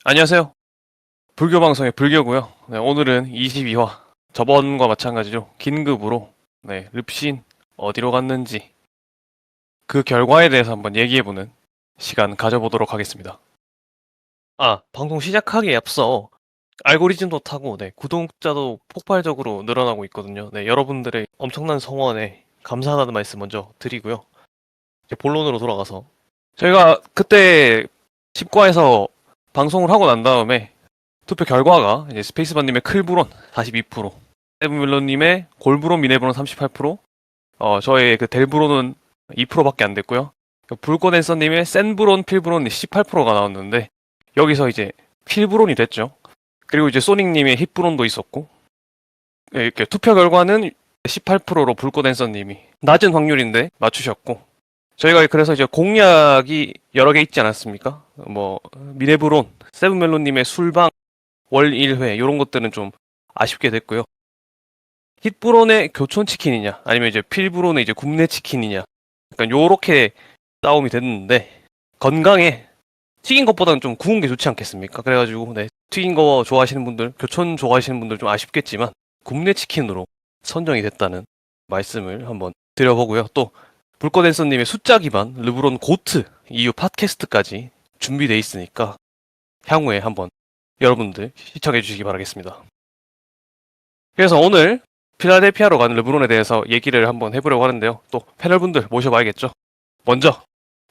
안녕하세요. 불교 방송의 불교고요. 네, 오늘은 22화. 저번과 마찬가지로 긴급으로 릅신 어디로 갔는지 그 결과에 대해서 한번 얘기해보는 시간 가져보도록 하겠습니다. 방송 시작하기에 앞서 알고리즘도 타고 구독자도 폭발적으로 늘어나고 있거든요. 여러분들의 엄청난 성원에 감사하다는 말씀 먼저 드리고요. 이제 본론으로 돌아가서 저희가 그때 10과에서 방송을 하고 난 다음에 투표 결과가 이제 스페이스바님의 클브론 42%, 세븐밀러님의 골브론 미네브론 38%, 저의 그 델브론은 2%밖에 안 됐고요. 불꽃앤서님의 센브론 필브론 18%가 나왔는데 여기서 이제 필브론이 됐죠. 그리고 이제 소닉님의 힛브론도 있었고, 이렇게 투표 결과는 18%로 불꽃앤서님이 낮은 확률인데 맞추셨고, 저희가 그래서 이제 공약이 여러 개 있지 않았습니까? 뭐 미네브론, 세븐멜론님의 술방 월 1회 이런 것들은 좀 아쉽게 됐고요. 힛브론의 교촌 치킨이냐 아니면 이제 필브론의 이제 굽네 치킨이냐 약간 요렇게 싸움이 됐는데 건강에 튀긴 것보다는 좀 구운 게 좋지 않겠습니까? 그래가지고 튀긴 거 좋아하시는 분들, 교촌 좋아하시는 분들 좀 아쉽겠지만 굽네 치킨으로 선정이 됐다는 말씀을 한번 드려보고요. 또 불꽃앤서님의 숫자 기반 르브론 고트 이후 팟캐스트까지 준비돼 있으니까 향후에 한번 여러분들 시청해 주시기 바라겠습니다. 그래서 오늘 필라델피아로 가는 르브론에 대해서 얘기를 한번 해보려고 하는데요. 또 패널분들 모셔봐야겠죠. 먼저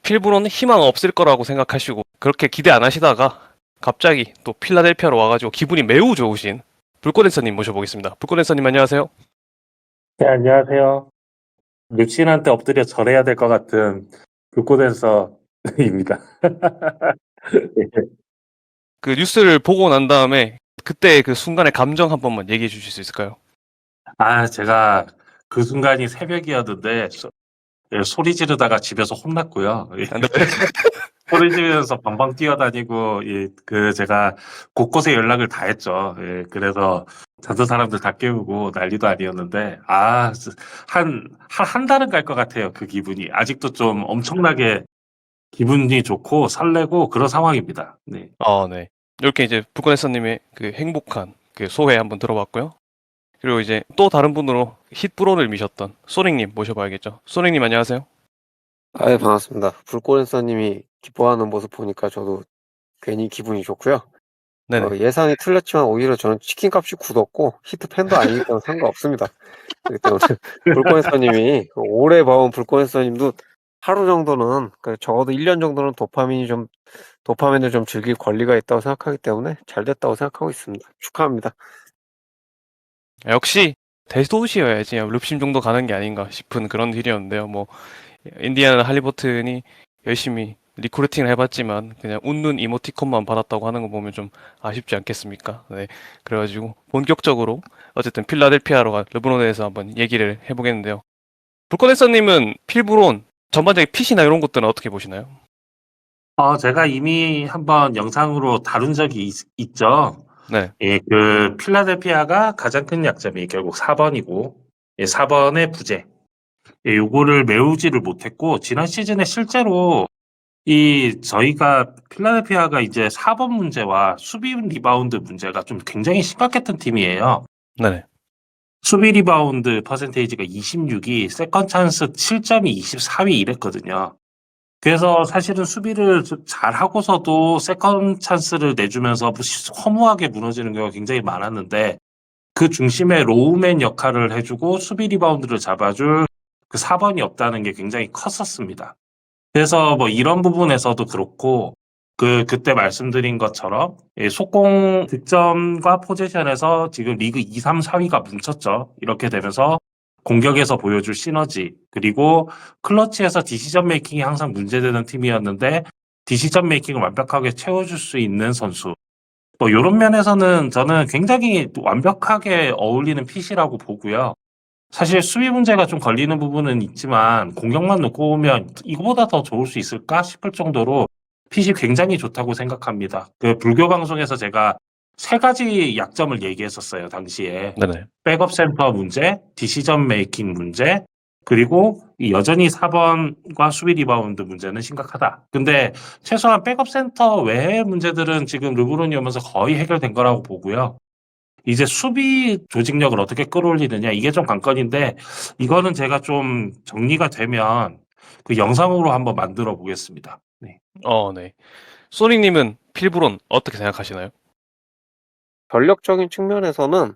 필브론은 희망 없을 거라고 생각하시고 그렇게 기대 안 하시다가 갑자기 또 필라델피아로 와가지고 기분이 매우 좋으신 불꽃앤서님 모셔보겠습니다. 불꽃앤서님 안녕하세요. 네, 안녕하세요. 류친한테 엎드려 절해야 될 것 같은 불꽃에서입니다. 그 뉴스를 보고 난 다음에 그때 그 순간의 감정 한 번만 얘기해 주실 수 있을까요? 제가 그 순간이 새벽이었는데 소리 지르다가 집에서 혼났고요. 네. 소리 지르면서 방방 뛰어다니고 제가 곳곳에 연락을 다 했죠. 그래서 자던 사람들 다 깨우고 난리도 아니었는데 한 달은 갈 것 같아요. 그 기분이 아직도 좀 엄청나게 기분이 좋고 설레고 그런 상황입니다. 네. 네. 이렇게 이제 불꽃앤서님의 그 행복한 그 소회 한번 들어봤고요. 그리고 이제 또 다른 분으로 힛브론을 미셨던 소닉님 모셔봐야겠죠. 소닉님 안녕하세요. 예, 반갑습니다. 불꽃앤서님이 기뻐하는 모습 보니까 저도 괜히 기분이 좋고요. 네네. 예상이 틀렸지만 오히려 저는 치킨값이 굳었고 히트 팬도 아니기 때문에 상관없습니다. 그렇기 때문에 불꽃앤서님이 오래 봐온 불꽃앤서님도 하루 정도는 적어도 1년 정도는 도파민을 좀 즐길 권리가 있다고 생각하기 때문에 잘 됐다고 생각하고 있습니다. 축하합니다. 역시 대도시여야지 릅심 정도 가는 게 아닌가 싶은 그런 딜이었는데요. 뭐 인디아나 할리버튼이 열심히 리크루팅을 해봤지만 그냥 웃는 이모티콘만 받았다고 하는 거 보면 좀 아쉽지 않겠습니까? 네. 그래가지고 본격적으로 어쨌든 필라델피아로 간 르브론에 대해서 한번 얘기를 해보겠는데요. 불꽃앤서님은 필브론 전반적인 핏이나 이런 것들은 어떻게 보시나요? 제가 이미 한번 영상으로 다룬 적이 있죠. 네. 그 필라델피아가 가장 큰 약점이 결국 4번이고, 4번의 부재. 요거를 메우지를 못했고, 지난 시즌에 실제로 저희가 필라델피아가 이제 4번 문제와 수비 리바운드 문제가 좀 굉장히 심각했던 팀이에요. 네네. 수비 리바운드 퍼센테이지가 26이, 세컨 찬스 7점이 24위 이랬거든요. 그래서 사실은 수비를 잘 하고서도 세컨 찬스를 내주면서 허무하게 무너지는 경우가 굉장히 많았는데 그 중심에 로우맨 역할을 해주고 수비 리바운드를 잡아줄 그 4번이 없다는 게 굉장히 컸었습니다. 그래서 뭐 이런 부분에서도 그렇고 그때 말씀드린 것처럼 속공 득점과 포지션에서 지금 리그 2, 3, 4위가 뭉쳤죠. 이렇게 되면서 공격에서 보여줄 시너지 그리고 클러치에서 디시전 메이킹이 항상 문제되는 팀이었는데 디시전 메이킹을 완벽하게 채워줄 수 있는 선수 뭐 이런 면에서는 저는 굉장히 완벽하게 어울리는 핏이라고 보고요. 사실 수비 문제가 좀 걸리는 부분은 있지만 공격만 놓고 보면 이거보다 더 좋을 수 있을까 싶을 정도로 핏이 굉장히 좋다고 생각합니다. 그 불교 방송에서 제가 세 가지 약점을 얘기했었어요, 당시에. 네네. 백업 센터 문제, 디시전 메이킹 문제, 그리고 여전히 4번과 수비 리바운드 문제는 심각하다. 근데 최소한 백업 센터 외의 문제들은 지금 르브론이 오면서 거의 해결된 거라고 보고요. 이제 수비 조직력을 어떻게 끌어올리느냐 이게 좀 관건인데 이거는 제가 좀 정리가 되면 그 영상으로 한번 만들어 보겠습니다. 네. 네. 소니님은 필브론 어떻게 생각하시나요? 전력적인 측면에서는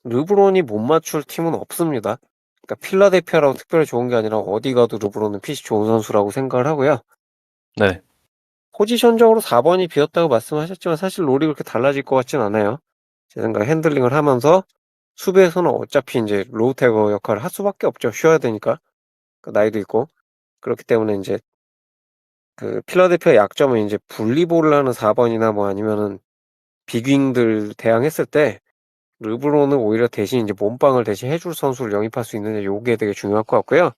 르브론이 못 맞출 팀은 없습니다. 그러니까 필라델피아라고 특별히 좋은 게 아니라 어디 가도 르브론은 핏이 좋은 선수라고 생각을 하고요. 네. 포지션적으로 4번이 비었다고 말씀하셨지만 사실 롤이 그렇게 달라질 것 같진 않아요. 제 생각에 핸들링을 하면서 수비에서는 어차피 이제 로우태거 역할을 할 수밖에 없죠. 쉬어야 되니까. 그 나이도 있고. 그렇기 때문에 이제 그 필라델피아 약점은 이제 분리볼을 하는 4번이나 뭐 아니면은 빅윙들 대항했을 때 르브론은 오히려 대신 이제 몸빵을 대신 해줄 선수를 영입할 수 있느냐 요게 되게 중요할 것 같고요.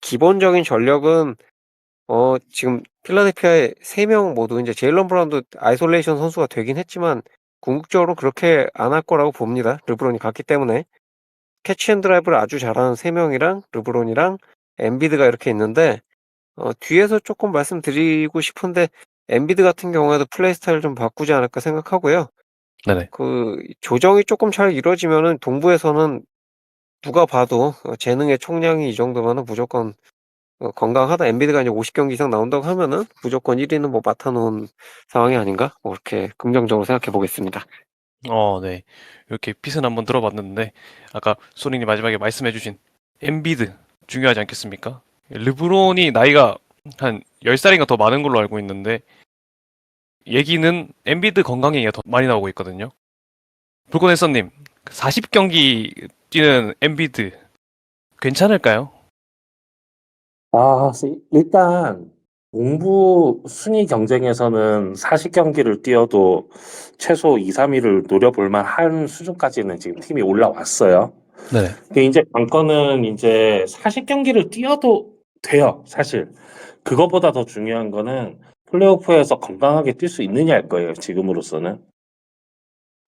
기본적인 전력은 지금 필라델피아의 3명 모두 이제 제일런 브라운도 아이솔레이션 선수가 되긴 했지만 궁극적으로 그렇게 안 할 거라고 봅니다. 르브론이 갔기 때문에. 캐치 앤 드라이브를 아주 잘하는 3명이랑 르브론이랑 엔비드가 이렇게 있는데 뒤에서 조금 말씀드리고 싶은데 엔비드 같은 경우에도 플레이 스타일을 좀 바꾸지 않을까 생각하고요. 네네. 그 조정이 조금 잘 이루어지면은 동부에서는 누가 봐도 재능의 총량이 이 정도면은 무조건 건강하다. 엔비드가 이제 50경기 이상 나온다고 하면은 무조건 1위는 뭐 맡아놓은 상황이 아닌가? 뭐 그렇게 긍정적으로 생각해 보겠습니다. 네. 이렇게 핏은 한번 들어봤는데 아까 소니님 마지막에 말씀해주신 엔비드 중요하지 않겠습니까? 르브론이 나이가 한 10살인가 더 많은 걸로 알고 있는데 얘기는 엔비드 건강 얘기가 더 많이 나오고 있거든요. 불꽃의 님 40경기 뛰는 엔비드 괜찮을까요? 일단 공부 순위 경쟁에서는 40경기를 뛰어도 최소 2, 3위를 노려볼 만한 수준까지는 지금 팀이 올라왔어요. 네네. 근데 이제 관건은 이제 40경기를 뛰어도 돼요, 사실. 그거보다 더 중요한 거는 플레이오프에서 건강하게 뛸 수 있느냐일 거예요, 지금으로서는.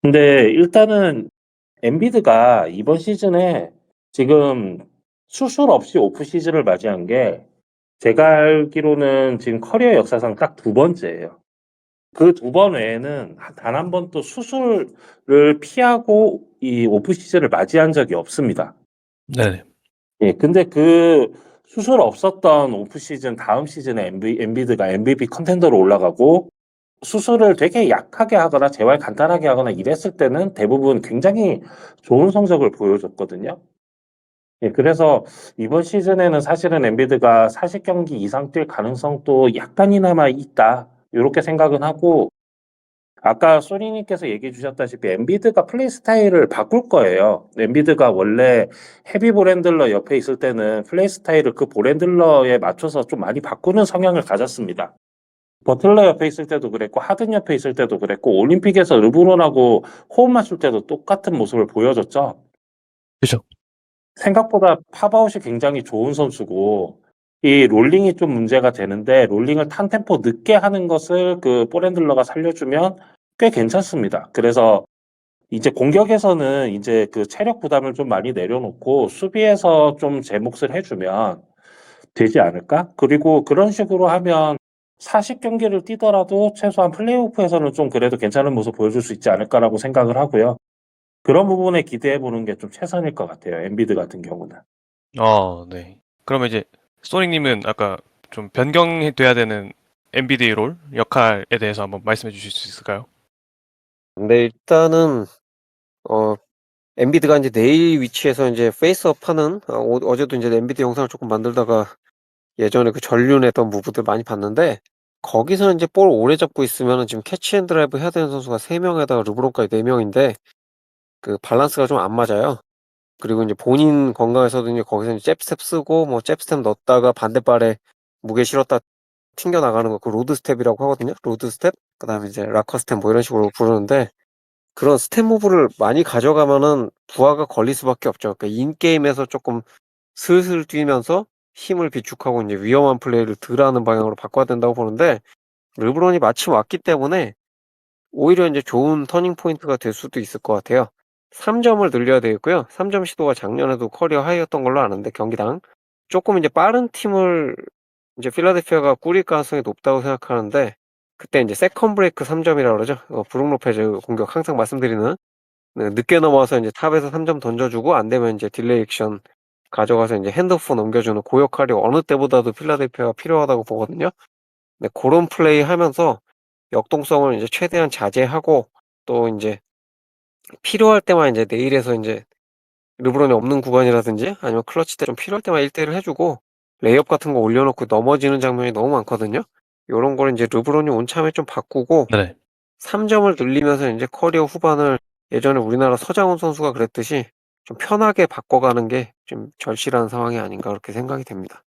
근데 일단은 엔비드가 이번 시즌에 지금 수술 없이 오프 시즌을 맞이한 게 제가 알기로는 지금 커리어 역사상 딱 두 번째예요. 그 두 번 외에는 단 한 번도 수술을 피하고 이 오프 시즌을 맞이한 적이 없습니다. 네네. 예, 근데 그 수술 없었던 오프 시즌 다음 시즌에 엔비드가 MVP 컨텐더로 올라가고 수술을 되게 약하게 하거나 재활 간단하게 하거나 이랬을 때는 대부분 굉장히 좋은 성적을 보여줬거든요. 예, 그래서 이번 시즌에는 사실은 엔비드가 40경기 이상 뛸 가능성도 약간이나마 있다. 요렇게 생각은 하고, 아까 소리님께서 얘기해 주셨다시피 엔비드가 플레이 스타일을 바꿀 거예요. 엔비드가 원래 헤비 볼핸들러 옆에 있을 때는 플레이 스타일을 그 볼핸들러에 맞춰서 좀 많이 바꾸는 성향을 가졌습니다. 버틀러 옆에 있을 때도 그랬고 하든 옆에 있을 때도 그랬고 올림픽에서 르브론하고 호흡 맞출 때도 똑같은 모습을 보여줬죠. 그죠. 생각보다 팝아웃이 굉장히 좋은 선수고 이 롤링이 좀 문제가 되는데 롤링을 탄 템포 늦게 하는 것을 그 볼핸들러가 살려주면 꽤 괜찮습니다. 그래서 이제 공격에서는 이제 그 체력 부담을 좀 많이 내려놓고 수비에서 좀 제 몫을 해주면 되지 않을까? 그리고 그런 식으로 하면 40경기를 뛰더라도 최소한 플레이오프에서는 좀 그래도 괜찮은 모습 보여줄 수 있지 않을까라고 생각을 하고요. 그런 부분에 기대해 보는 게 좀 최선일 것 같아요. 엔비드 같은 경우는. 네. 그러면 이제 소니님은 아까 좀 변경돼야 되는 엔비디 롤 역할에 대해서 한번 말씀해 주실 수 있을까요? 근데 일단은 어 엔비드가 이제 내일 위치에서 이제 페이스업 하는 어제도 이제 엔비드 영상을 조금 만들다가 예전에 그 전륜했던 무브들 많이 봤는데 거기서 이제 볼 오래 잡고 있으면은 지금 캐치 앤 드라이브 해야 되는 선수가 3명에다가 르브론까지 4명인데 그 밸런스가 좀 안 맞아요. 그리고 이제 본인 건강에서도 이제 거기서 이제 잽스텝 쓰고 뭐 잽스텝 넣었다가 반대발에 무게 실었다 튕겨 나가는 거 그 로드 스텝이라고 하거든요. 로드 스텝. 그다음에 이제 락커 스텝 뭐 이런 식으로 부르는데 그런 스텝 무브를 많이 가져가면은 부하가 걸릴 수밖에 없죠. 그러니까 인게임에서 조금 슬슬 뛰면서 힘을 비축하고 이제 위험한 플레이를 덜 하는 방향으로 바꿔야 된다고 보는데 르브론이 마침 왔기 때문에 오히려 이제 좋은 터닝 포인트가 될 수도 있을 것 같아요. 3점을 늘려야 되겠고요. 3점 시도가 작년에도 커리어 하이였던 걸로 아는데 경기당 조금 이제 빠른 팀을 이제 필라델피아가 꾸릴 가능성이 높다고 생각하는데 그때 이제 세컨 브레이크 3점이라고 그러죠. 브룩 로페즈 공격 항상 말씀드리는 네, 늦게 넘어와서 이제 탑에서 3점 던져주고 안 되면 이제 딜레이 액션 가져가서 이제 핸드오프 넘겨주는 그 역할이 어느 때보다도 필라델피아가 필요하다고 보거든요. 네, 그런 플레이 하면서 역동성을 이제 최대한 자제하고 또 이제 필요할 때만 이제 내일에서 이제 르브론이 없는 구간이라든지 아니면 클러치 때 좀 필요할 때만 1대1 해주고 레이업 같은 거 올려놓고 넘어지는 장면이 너무 많거든요. 요런 걸 이제 르브론이 온참에 좀 바꾸고 네. 3점을 늘리면서 이제 커리어 후반을 예전에 우리나라 서장훈 선수가 그랬듯이 좀 편하게 바꿔가는 게 좀 절실한 상황이 아닌가 그렇게 생각이 됩니다.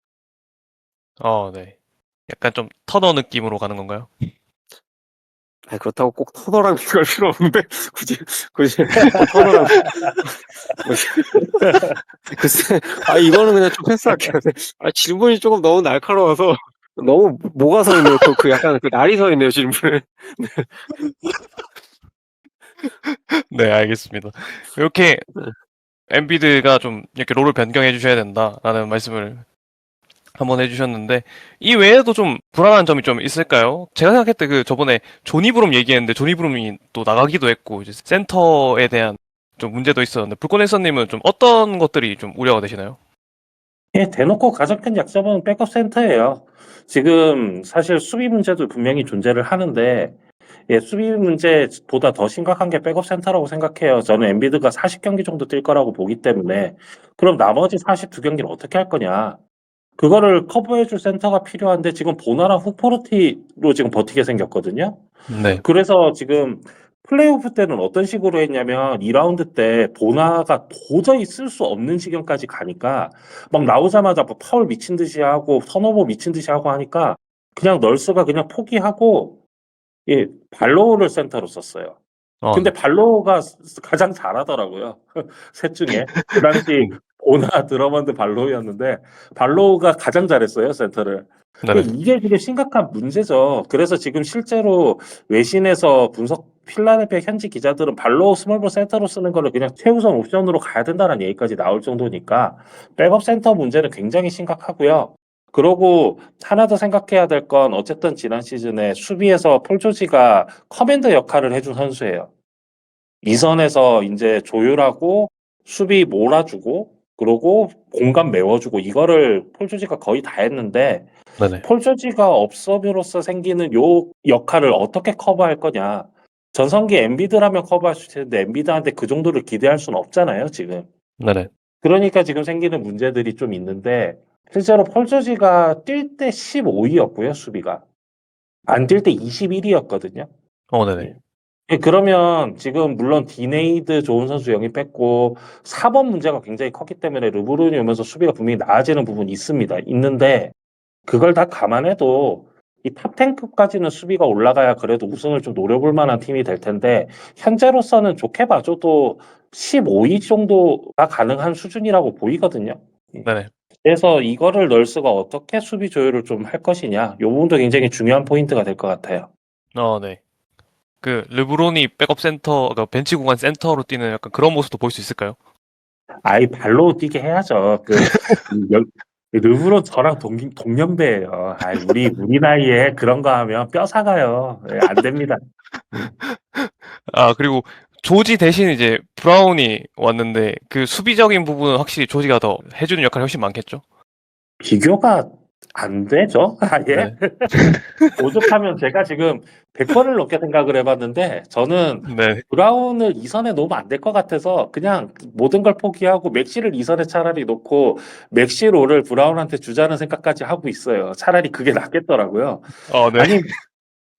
네. 약간 좀 터너 느낌으로 가는 건가요? 아니, 그렇다고 꼭 터너랑 비교할 필요 없는데 굳이 터너랑 글쎄 이거는 그냥 좀 패스할게요. 질문이 조금 너무 날카로워서 너무 뭐가 서 있네요. 그 약간 그 날이 서 있네요, 질문에. 네, 알겠습니다. 이렇게 네. 엔비드가 좀 이렇게 롤을 변경해 주셔야 된다라는 말씀을 한번 해주셨는데 이 외에도 좀 불안한 점이 좀 있을까요? 제가 생각할 때 그 저번에 조니 브룸 얘기했는데 조니 브룸이 또 나가기도 했고 이제 센터에 대한 좀 문제도 있었는데 불꽃앤서님은 좀 어떤 것들이 좀 우려가 되시나요? 예, 대놓고 가장 큰 약점은 백업 센터예요. 지금 사실 수비 문제도 분명히 존재를 하는데, 예, 수비 문제보다 더 심각한 게 백업 센터라고 생각해요. 저는 엔비드가 40경기 정도 뛸 거라고 보기 때문에, 그럼 나머지 42경기를 어떻게 할 거냐? 그거를 커버해줄 센터가 필요한데, 지금 보나랑 후포르티로 지금 버티게 생겼거든요. 네. 그래서 지금 플레이오프 때는 어떤 식으로 했냐면 2라운드 때 보나가 도저히 쓸 수 없는 지경까지 가니까 막 나오자마자 뭐 파울 미친 듯이 하고 턴오버 미친 듯이 하고 하니까 그냥 널스가 그냥 포기하고 예, 발로우를 센터로 썼어요. 근데 네. 발로우가 가장 잘하더라고요. 셋 중에. 그 당시 보나 드러먼드 발로우였는데 발로우가 가장 잘했어요, 센터를. 네네. 이게 되게 심각한 문제죠. 그래서 지금 실제로 외신에서 필라델피아 현지 기자들은 발로우 스몰볼 센터로 쓰는 거를 그냥 최우선 옵션으로 가야 된다는 얘기까지 나올 정도니까 백업 센터 문제는 굉장히 심각하고요. 그러고 하나 더 생각해야 될 건 어쨌든 지난 시즌에 수비에서 폴 조지가 커맨더 역할을 해준 선수예요. 이선에서 이제 조율하고 수비 몰아주고 그러고 공간 메워주고 이거를 폴 조지가 거의 다 했는데 네네. 폴 조지가 없음으로써 생기는 요 역할을 어떻게 커버할 거냐. 전성기 엔비드라면 커버할 수 있는데 엔비드한테 그 정도를 기대할 수는 없잖아요, 지금. 네네. 그러니까 지금 생기는 문제들이 좀 있는데 실제로 폴 조지가 뛸 때 15위였고요, 수비가. 안 뛸 때 21위였거든요. 네네. 예, 그러면 지금 물론 디네이드 좋은 선수 영입했고 4번 문제가 굉장히 컸기 때문에 르브론이 오면서 수비가 분명히 나아지는 부분이 있습니다. 있는데 그걸 다 감안해도 이 탑10급까지는 수비가 올라가야 그래도 우승을 좀 노려볼 만한 팀이 될 텐데 현재로서는 좋게 봐줘도 15위 정도가 가능한 수준이라고 보이거든요. 네네. 그래서 이거를 널스가 어떻게 수비 조율을 좀 할 것이냐, 이 부분도 굉장히 중요한 포인트가 될 것 같아요. 네. 그 르브론이 백업 센터, 그러니까 벤치 구간 센터로 뛰는 약간 그런 모습도 볼 수 있을까요? 아이 발로 뛰게 해야죠. 르브론 저랑 동년배예요. 우리 나이에 그런 거 하면 뼈 사가요. 예, 안 됩니다. 그리고 조지 대신 이제 브라운이 왔는데 그 수비적인 부분은 확실히 조지가 더 해주는 역할이 훨씬 많겠죠? 비교가 안 되죠. 아예. 네. 오죽하면 제가 지금 100번을 넘게 생각을 해봤는데 저는 네. 브라운을 2선에 놓으면 안 될 것 같아서 그냥 모든 걸 포기하고 맥시를 2선에 차라리 놓고 맥시로를 브라운한테 주자는 생각까지 하고 있어요. 차라리 그게 낫겠더라고요. 네. 아니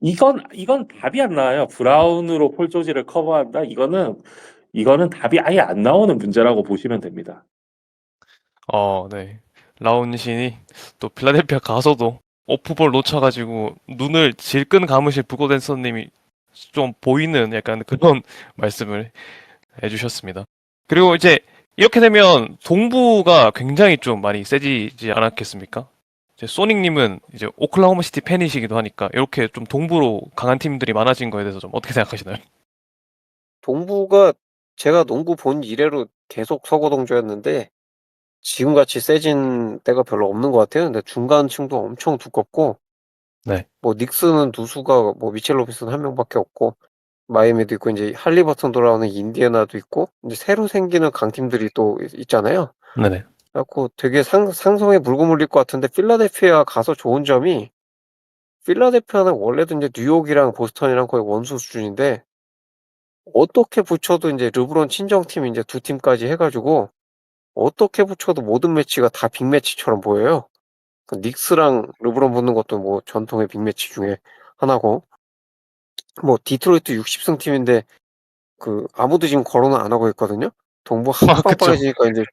이건 답이 안 나와요. 브라운으로 폴 조지를 커버한다. 이거는 답이 아예 안 나오는 문제라고 보시면 됩니다. 네. 라운신이 또 필라델피아 가서도 오프볼 놓쳐가지고 눈을 질끈 감으실 부고댄서님이 좀 보이는 약간 그런 말씀을 해주셨습니다. 그리고 이제 이렇게 되면 동부가 굉장히 좀 많이 세지지 않았겠습니까? 이제 소닉님은 이제 오클라호마 시티 팬이시기도 하니까 이렇게 좀 동부로 강한 팀들이 많아진 거에 대해서 좀 어떻게 생각하시나요? 동부가 제가 농구 본 이래로 계속 서구동조였는데 지금같이 세진 때가 별로 없는 것 같아요. 근데 중간층도 엄청 두껍고 네. 뭐 닉스는 누수가 뭐 미첼 로빈슨 한 명밖에 없고 마이애미도 있고 인제 할리버튼 돌아오는 인디애나도 있고 인제 새로 생기는 강팀들이 또 있잖아요. 네네. 그래 갖고 되게 상성에 물고 물릴 것 같은데 필라델피아 가서 좋은 점이 필라델피아는 원래도 인제 뉴욕이랑 보스턴이랑 거의 원수 수준인데 어떻게 붙여도 인제 르브론 친정팀 인제 두 팀까지 해 가지고 어떻게 붙여도 모든 매치가 다 빅매치처럼 보여요. 그 닉스랑 르브론 붙는 것도 뭐 전통의 빅매치 중에 하나고 뭐 디트로이트 60승 팀인데 그 아무도 지금 거론을 안 하고 있거든요. 동부 하도 그쵸. 빵빵해지니까 인제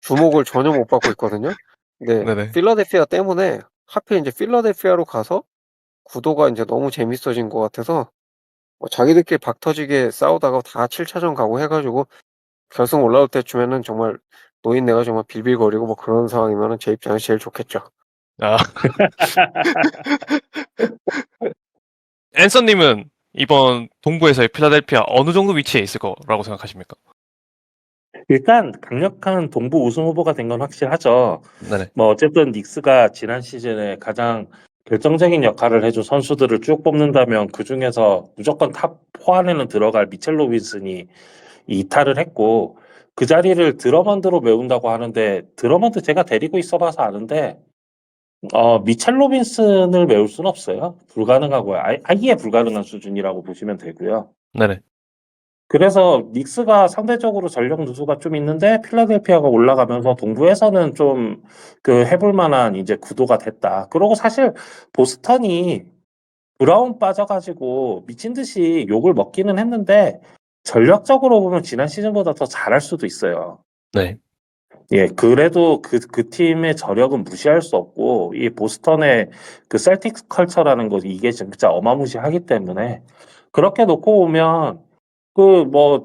주목을 전혀 못 받고 있거든요. 근데 네네. 필라델피아 때문에 하필 인제 필라델피아로 가서 구도가 인제 너무 재밌어진 것 같아서 뭐 자기들끼리 박 터지게 싸우다가 다 7 차전 가고 해 가지고 결승 올라올 때쯤에는 정말 노인네가 정말 빌빌거리고 뭐 그런 상황이면은 제 입장에서 제일 좋겠죠. 아. 앤서 님은 이번 동부에서의 필라델피아 어느 정도 위치에 있을 거라고 생각하십니까? 일단 강력한 동부 우승 후보가 된 건 확실하죠. 네네. 뭐 어쨌든 닉스가 지난 시즌에 가장 결정적인 역할을 해준 선수들을 쭉 뽑는다면 그중에서 무조건 탑 4 안에는 들어갈 미첼 로빈슨이 이탈을 했고 그 자리를 드러먼드로 메운다고 하는데 드러먼드 제가 데리고 있어 봐서 아는데 미첼 로빈슨을 메울 수는 없어요. 불가능하고요. 아예 불가능한 수준이라고 보시면 되고요. 네네. 그래서 닉스가 상대적으로 전력 누수가 좀 있는데 필라델피아가 올라가면서 동부에서는 좀 그 해볼 만한 이제 구도가 됐다. 그러고 사실 보스턴이 브라운 빠져가지고 미친 듯이 욕을 먹기는 했는데 전력적으로 보면 지난 시즌보다 더 잘할 수도 있어요. 네. 예, 그래도 그 팀의 저력은 무시할 수 없고 이 보스턴의 그 셀틱스 컬처라는 것이 이게 진짜 어마무시하기 때문에 그렇게 놓고 보면 그뭐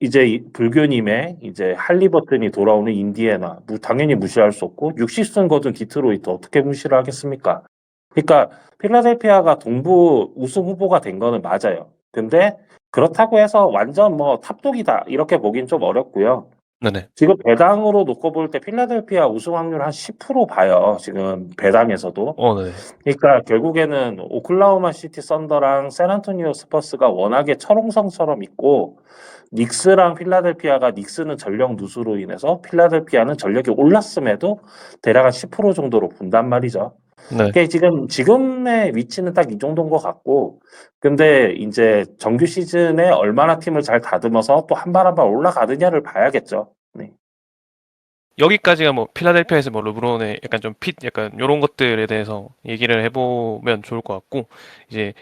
이제 불교님의 이제 할리버튼이 돌아오는 인디애나 당연히 무시할 수 없고 60승 거둔 디트로이트 어떻게 무시를 하겠습니까? 그러니까 필라델피아가 동부 우승 후보가 된 거는 맞아요. 근데 그렇다고 해서 완전 뭐 탑독이다 이렇게 보긴 좀 어렵고요. 네네. 지금 배당으로 놓고 볼 때 필라델피아 우승 확률 한 10% 봐요. 지금 배당에서도. 네네. 그러니까 결국에는 오클라호마 시티 썬더랑 샌안토니오 스퍼스가 워낙에 철옹성처럼 있고 닉스랑 필라델피아가 닉스는 전력 누수로 인해서 필라델피아는 전력이 올랐음에도 대략 한 10% 정도로 본단 말이죠. 네. 그게 지금의 위치는 딱 이 정도인 것 같고, 근데 이제 정규 시즌에 얼마나 팀을 잘 다듬어서 또 한 발 한 발 올라가느냐를 봐야겠죠. 네. 여기까지가 뭐 필라델피아에서 뭐 르브론의 약간 좀 약간 요런 것들에 대해서 얘기를 해보면 좋을 것 같고, 이제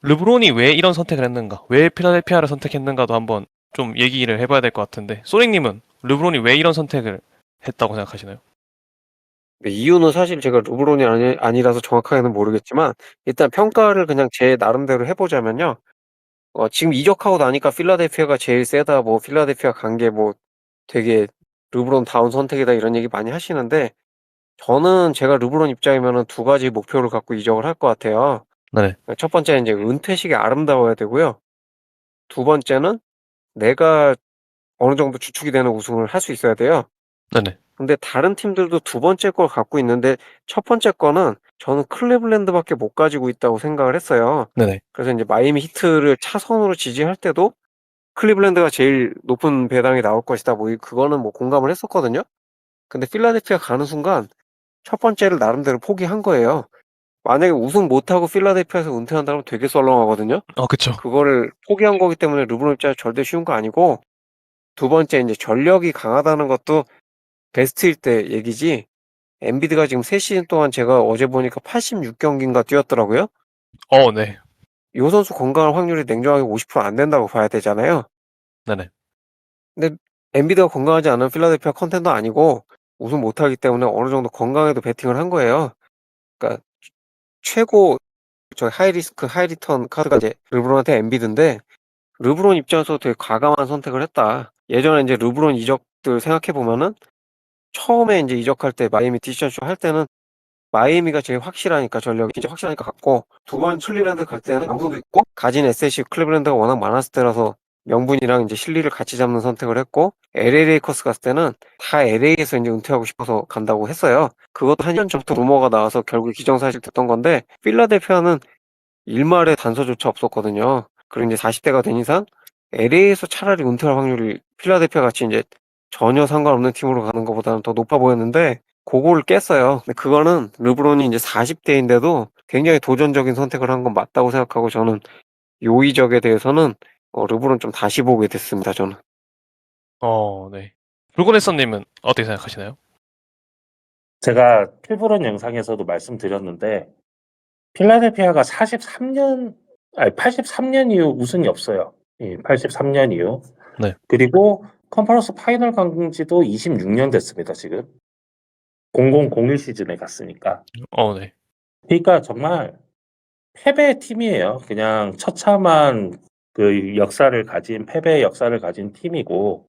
르브론이 왜 이런 선택을 했는가, 왜 필라델피아를 선택했는가도 한번 좀 얘기를 해봐야 될 것 같은데, 소닉님은 르브론이 왜 이런 선택을 했다고 생각하시나요? 네, 이유는 사실 제가 르브론이 아니라서 정확하게는 모르겠지만 일단 평가를 그냥 제 나름대로 해 보자면요. 지금 이적하고 나니까 필라델피아가 제일 세다 뭐 필라델피아 간 게 뭐 되게 르브론다운 선택이다 이런 얘기 많이 하시는데 저는 제가 르브론 입장이면은 두 가지 목표를 갖고 이적을 할 것 같아요. 네네. 첫 번째는 인제 은퇴식이 아름다워야 되고요. 두 번째는 내가 어느 정도 주축이 되는 우승을 할 수 있어야 돼요. 네네. 근데 다른 팀들도 두 번째 걸 갖고 있는데 첫 번째 거는 저는 클리블랜드밖에 못 가지고 있다고 생각을 했어요. 네네. 그래서 인제 마이애미 히트를 차선으로 지지할 때도 클리블랜드가 제일 높은 배당이 나올 것이다 뭐 그거는 뭐 공감을 했었거든요. 근데 필라델피아 가는 순간 첫 번째를 나름대로 포기한 거예요. 만약에 우승 못하고 필라델피아에서 은퇴한다면 되게 썰렁하거든요. 그쵸. 그거를 포기한 거기 때문에 르브론 입장에서 절대 쉬운 거 아니고 두 번째 인제 전력이 강하다는 것도 베스트일 때 얘기지 엔비드가 지금 3 시즌 동안 제가 어제 보니까 86 경기인가 뛰었더라고요. 네. 요 선수 건강할 확률이 냉정하게 50%안 된다고 봐야 되잖아요. 네네. 근데 엔비드가 건강하지 않은 필라델피아 컨텐더 아니고 우승 못하기 때문에 어느 정도 건강에도 베팅을 한 거예요. 그러니까 최고 하이 리스크 하이 리턴 카드가 이제 르브론한테 엔비드인데 르브론 입장에서 되게 과감한 선택을 했다. 예전에 인제 르브론 이적들 생각해 보면은 처음에 인제 이적할 때 마이애미 디시전 쇼 할 때는 마이애미가 제일 확실하니까 전력이 진짜 확실하니까 갔고 두 번 클리블랜드 갈 때는 양성도 있고 가진 에셋이 클리블랜드가 워낙 많았을 때라서 명분이랑 이제 실리를 같이 잡는 선택을 했고, LA 레이커스 갔을 때는 다 LA에서 이제 은퇴하고 싶어서 간다고 했어요. 그것도 한 년 전부터 루머가 나와서 결국 기정사실 됐던 건데, 필라델피아는 일말의 단서조차 없었거든요. 그리고 이제 40대가 된 이상 LA에서 차라리 은퇴할 확률이 필라델피아 같이 이제 전혀 상관없는 팀으로 가는 것보다는 더 높아 보였는데, 그거를 깼어요. 근데 그거는 르브론이 이제 40대인데도 굉장히 도전적인 선택을 한 건 맞다고 생각하고, 저는 요 이적에 대해서는 르브론 좀 다시 보게 됐습니다, 저는. 네. 불고네서님은 어떻게 생각하시나요? 제가 필브론 영상에서도 말씀드렸는데 필라델피아가 83년 이후 우승이 없어요. 83년 이후. 네. 그리고 컨퍼런스 파이널 간 지도 26년 됐습니다, 지금. 0001 시즌에 갔으니까. 네. 그러니까 정말 패배의 팀이에요. 그냥 처참한 패배의 역사를 가진 팀이고,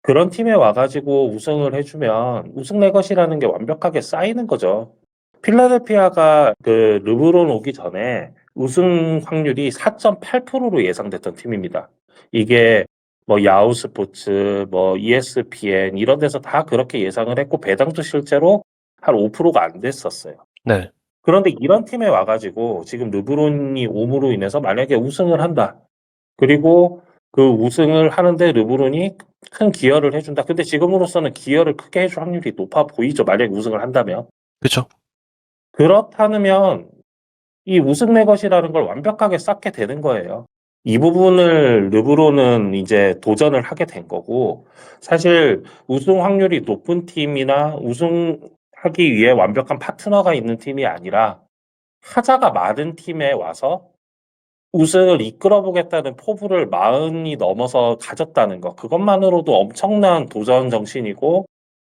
그런 팀에 와가지고 우승을 해주면 우승 내 것이라는 게 완벽하게 쌓이는 거죠. 필라델피아가 르브론 오기 전에 우승 확률이 4.8%로 예상됐던 팀입니다. 이게 뭐 야후 스포츠, 뭐 ESPN 이런 데서 다 그렇게 예상을 했고 배당도 실제로 한 5%가 안 됐었어요. 네. 그런데 이런 팀에 와가지고 지금 르브론이 옴으로 인해서 만약에 우승을 한다. 그리고 그 우승을 하는데 르브론이 큰 기여를 해준다. 근데 지금으로서는 기여를 크게 해줄 확률이 높아 보이죠. 만약에 우승을 한다면. 그쵸. 그렇다면 이 우승 내 것이라는 걸 완벽하게 쌓게 되는 거예요. 이 부분을 르브론은 이제 도전을 하게 된 거고, 사실 우승 확률이 높은 팀이나 우승하기 위해 완벽한 파트너가 있는 팀이 아니라 하자가 많은 팀에 와서 우승을 이끌어보겠다는 포부를 마흔이 넘어서 가졌다는 것. 그것만으로도 엄청난 도전 정신이고,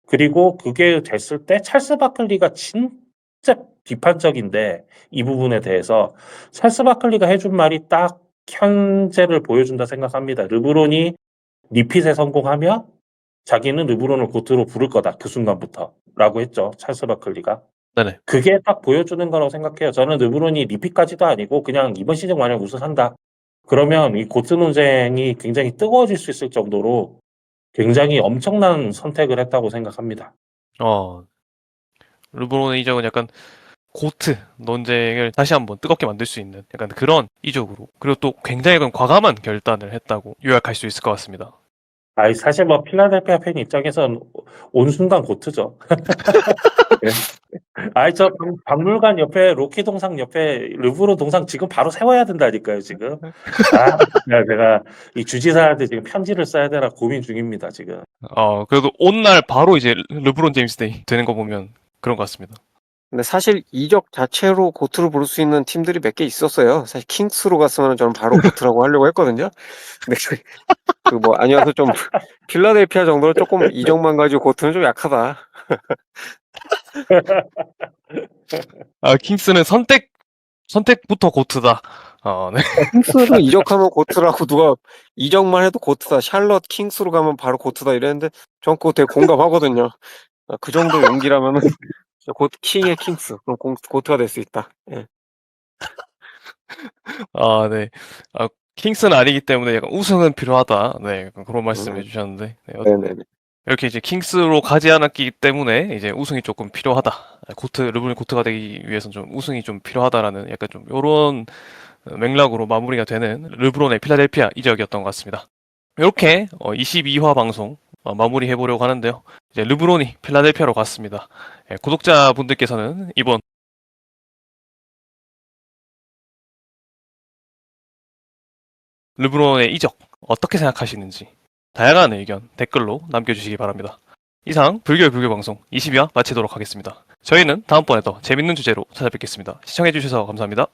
그리고 그게 됐을 때 찰스 바클리가 진짜 비판적인데 이 부분에 대해서 찰스 바클리가 해준 말이 딱 현재를 보여준다 생각합니다. 르브론이 리핏에 성공하면 자기는 르브론을 고트로 부를 거다. 그 순간부터 라고 했죠. 찰스 바클리가. 네네. 그게 딱 보여주는 거라고 생각해요. 저는 르브론이 리핏까지도 아니고 그냥 이번 시즌 만약 우승한다. 그러면 이 고트 논쟁이 굉장히 뜨거워질 수 있을 정도로 굉장히 엄청난 선택을 했다고 생각합니다. 르브론의 이적은 약간 고트 논쟁을 다시 한번 뜨겁게 만들 수 있는 약간 그런 이적으로, 그리고 또 굉장히 과감한 결단을 했다고 요약할 수 있을 것 같습니다. 아이 사실 뭐 필라델피아 팬 입장에선 온 순간 고트죠. 네. 아이 저 박물관 옆에 로키 동상 옆에 르브론 동상 지금 바로 세워야 된다니까요 지금. 제가 이 주지사한테 지금 편지를 써야 되나 고민 중입니다 지금. 그래도 온날 바로 이제 르브론 제임스 데이 되는 거 보면 그런 것 같습니다. 근데 사실 이적 자체로 고트로 부를 수 있는 팀들이 몇 개 있었어요. 사실 킹스로 갔으면 저는 바로 고트라고 하려고 했거든요. 근데 그 뭐 아니어서 좀 필라델피아 정도로 조금 이적만 가지고 고트는 좀 약하다. 킹스는 선택부터 고트다. 네. 킹스로 이적하면 고트라고 누가 이적만 해도 고트다. 샬럿 킹스로 가면 바로 고트다 이랬는데 전 그거 되게 공감하거든요. 그 정도 용기라면은 킹의 킹스 그럼 고트가 될 수 있다. 예. 네. 킹스는 아니기 때문에 약간 우승은 필요하다. 네, 약간 그런 말씀 음. 해주셨는데, 네, 네네네. 이렇게 이제 킹스로 가지 않았기 때문에 이제 우승이 조금 필요하다. 르브론이 고트가 되기 위해서는 좀 우승이 좀 필요하다라는 약간 좀 요런 맥락으로 마무리가 되는 르브론의 필라델피아 이적이었던 것 같습니다. 이렇게 22화 방송 마무리해 보려고 하는데요. 이제 르브론이 필라델피아로 갔습니다. 구독자분들께서는 이번 르브론의 이적 어떻게 생각하시는지 다양한 의견 댓글로 남겨주시기 바랍니다. 이상 불교의 불교방송 22화 마치도록 하겠습니다. 저희는 다음번에 더 재밌는 주제로 찾아뵙겠습니다. 시청해주셔서 감사합니다.